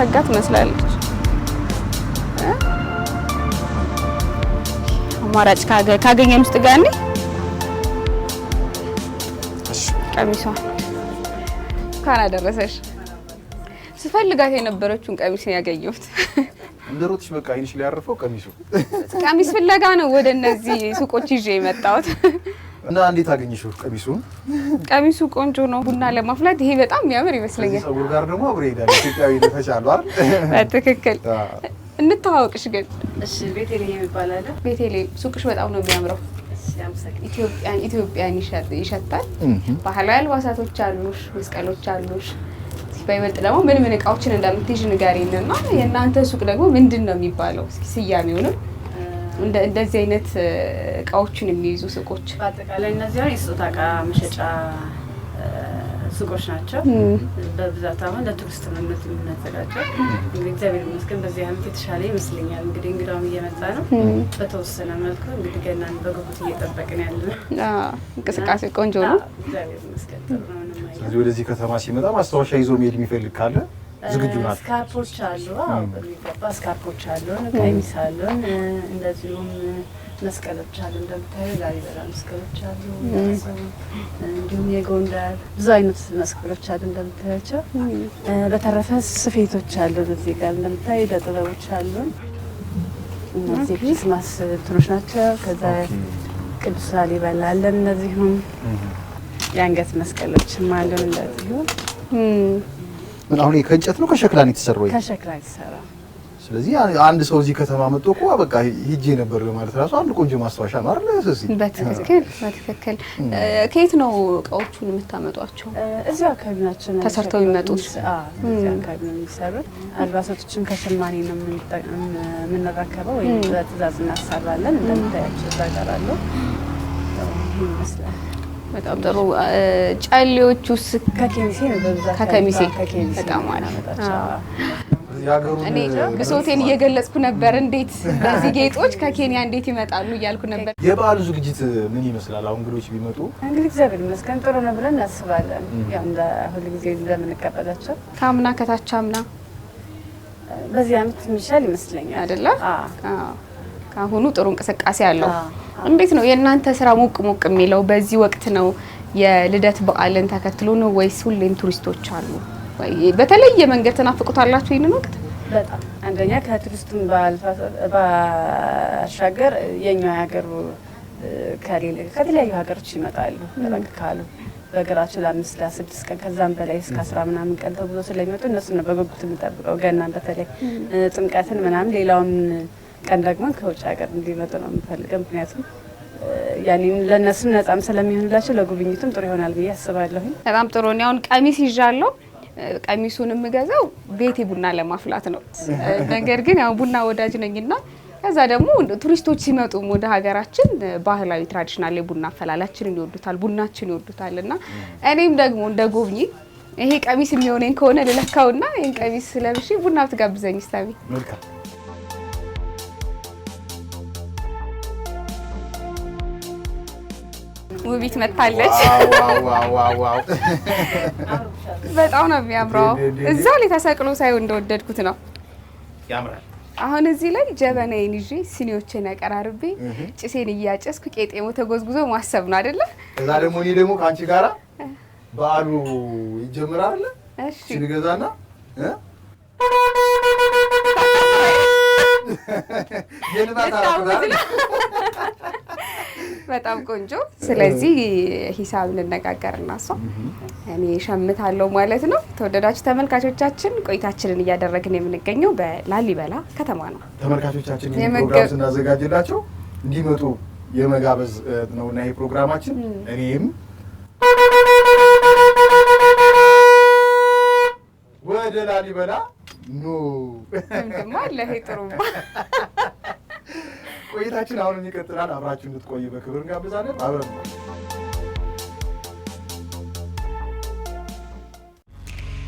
የተሰጋት መስላለች። አማራጭ ካገኘን ውስጥ ጋር ነኝ። ቀሚሷ ካና ደረሰሽ። ስፈልጋት የነበረችውን ቀሚስ ነው ያገኘሁት። እንደሮጥሽ በቃ አይንሽ ላይ ያረፈው ቀሚሱ። ቀሚስ ፍለጋ ነው ወደ እነዚህ ሱቆች ይዤ የመጣሁት። እና እንዴት አገኘሽው ቀሚሱን? ቀሚሱ ቆንጆ ነው። ቡና ለማፍላት ይሄ በጣም የሚያምር ይመስለኛል። ሰው ጋር ደግሞ አብሬ ሄዳለሁ። ኢትዮጵያዊ ነው ተቻሉ አይደል? በትክክል እንታወቅሽ ግን። እሺ ቤቴሌም ይባላል። ቤቴሌም ሱቅሽ በጣም ነው የሚያምረው። ኢትዮጵያን ይሸታል። ባህላዊ አልባሳቶች አሉሽ፣ መስቀሎች አሉሽ። በይበልጥ ደግሞ ምን እቃዎችን እንደምትይዥ ንገሪንና የእናንተ ሱቅ ደግሞ ምንድን ነው የሚባለው? እስኪ ስያሜውንም እንደዚህ አይነት እቃዎችን የሚይዙ ሱቆች በአጠቃላይ እነዚህ የስጦታ እቃ መሸጫ ሱቆች ናቸው። በብዛት አሁን ለቱሪስት ነው የምናዘጋጀው። እንግዲህ እግዚአብሔር ይመስገን በዚህ ዓመት የተሻለ ይመስለኛል። እንግዲህ እንግዳውም እየመጣ ነው። በተወሰነ መልኩ እንግዲህ ገናን በጉጉት እየጠበቅን ያለነው። እንቅስቃሴ ቆንጆ ነው። እግዚአብሔር ይመስገን ጥሩ ነው። ስለዚህ ወደዚህ ከተማ ሲመጣ ማስታወሻ ይዞ መሄድ የሚፈልግ ካለ ዝግጁ ናት። ስካርፖች አሉ። በሚገባ ስካርፖች አሉ፣ ቀሚስ አሉ፣ እንደዚሁም መስቀሎች አሉ። እንደምታዩ ላሊበላ መስቀሎች አሉ። እንዲሁም የጎንደር ብዙ አይነት መስቀሎች አሉ እንደምታያቸው። በተረፈ ስፌቶች አሉ። እዚህ ጋር እንደምታዩ ለጥበቦች አሉ። እነዚህ ክሪስማስ እንትኖች ናቸው። ከዛ ቅዱስ ላሊበላ አለን። እነዚሁም የአንገት መስቀሎችም አሉ እንደዚሁ። ምን አሁን ከእንጨት ነው ከሸክላ ነው የተሰራው? ከሸክላ የተሰራ። ስለዚህ አንድ ሰው እዚህ ከተማ መጥቶ እኮ በቃ ሂጄ ነበር ማለት ራሱ አንድ ቆንጆ ማስታወሻ ነው አይደል? በትክክል። ከየት ነው እቃዎቹን የምታመጧቸው? እዚሁ አካባቢ ናቸው ተሰርተው የሚመጡት። እዚሁ አካባቢ ነው የሚሰሩት። አልባሳቶችን ከሸማኔ ነው የምንረከበው ወይም በትዕዛዝ እናሰራለን። እንደምታያቸው እዛ ጋር አለው። ይሄን ይመስላል። በጣም ጥሩ። ጨሌዎቹስ? ከኬሚሴ ነው በብዛት። ከኬሚሴ በጣም አሪፍ። እኔ ብሶቴን እየገለጽኩ ነበር። እንዴት በዚህ ጌጦች ከኬንያ እንዴት ይመጣሉ እያልኩ ነበር። የበዓሉ ዝግጅት ምን ይመስላል? አሁን እንግዶች ቢመጡ እንግዲህ እግዚአብሔር ይመስገን ጥሩ ነው ብለን እናስባለን። ያው እንደ ሁሉ ጊዜ እንደምንቀበላቸው ከአምና ከታች አምና በዚህ ዓመት የሚሻል ይመስለኛል አይደለ? ከአሁኑ ጥሩ እንቅስቃሴ አለው። እንዴት ነው የእናንተ ስራ ሞቅ የሚለው? በዚህ ወቅት ነው የልደት በዓልን ተከትሎ ነው ወይስ ሁሌም ቱሪስቶች አሉ? በተለየ መንገድ ተናፍቁታላችሁ ይሄንን ወቅት? በጣም አንደኛ ከቱሪስቱም ባሻገር የኛ ሀገሩ ከተለያዩ ሀገሮች ይመጣሉ። ረቅ ካሉ በእግራቸው ለ5 ለ6 ቀን ከዛም በላይ እስከ 10 ምናምን ቀን ተጉዞ ስለሚመጡ እነሱ ነው በጉጉት የምንጠብቀው። ገናን በተለይ ጥምቀትን ምናምን ሌላውን ቀን ደግሞ ከውጭ ሀገር እንዲመጡ ነው የምፈልገው። ምክንያቱም ያኔ ለነሱም ነፃም ስለሚሆንላቸው ለጉብኝቱም ጥሩ ይሆናል ብዬ አስባለሁ። በጣም ጥሩ ነው። አሁን ቀሚስ ይዣለሁ። ቀሚሱን የምገዛው ቤቴ ቡና ለማፍላት ነው። ነገር ግን ያው ቡና ወዳጅ ነኝና ከዛ ደግሞ ቱሪስቶች ሲመጡ ወደ ሀገራችን ባህላዊ ትራዲሽናል የቡና አፈላላችንን ይወዱታል፣ ቡናችን ይወዱታልና እኔም ደግሞ እንደጎብኚ ይሄ ቀሚስ የሚሆነኝ ከሆነ ልለካውና ይሄን ቀሚስ ለብሼ ቡና ብትጋብዘኝ ስታቢ። መልካም። ውቢት መታለች። ዋው በጣም ነው የሚያምረው። እዛው ላይ ተሰቅሎ ሳይው እንደወደድኩት ነው። ያምራል። አሁን እዚህ ላይ ጀበናዬን ይዤ ሲኒዎችን አቀራርቤ ጭሴን እያጨስኩ ቄጤሞ ተጎዝጉዞ ማሰብ ነው አይደለ? እዛ ደግሞ እኔ ደግሞ ከአንቺ ጋራ በዓሉ ይጀምራል አይደል? እሺ ሲገዛና በጣም ቆንጆ። ስለዚህ ሂሳብ ልነጋገርና እሷ እኔ ሸምታለሁ ማለት ነው። ተወደዳችሁ ተመልካቾቻችን ቆይታችንን እያደረግን የምንገኘው በላሊበላ ከተማ ነው። ተመልካቾቻችን ይሄን ፕሮግራም ስናዘጋጅላቸው እንዲመጡ የመጋበዝ ነውና ይሄ ፕሮግራማችን እኔም ወደ ላሊበላ ኑ እንደማለ ጥሩማ ቆይታችን አሁን ይቀጥላል። አብራችሁ እንድትቆዩ በክብር እንጋብዛለን። አብረን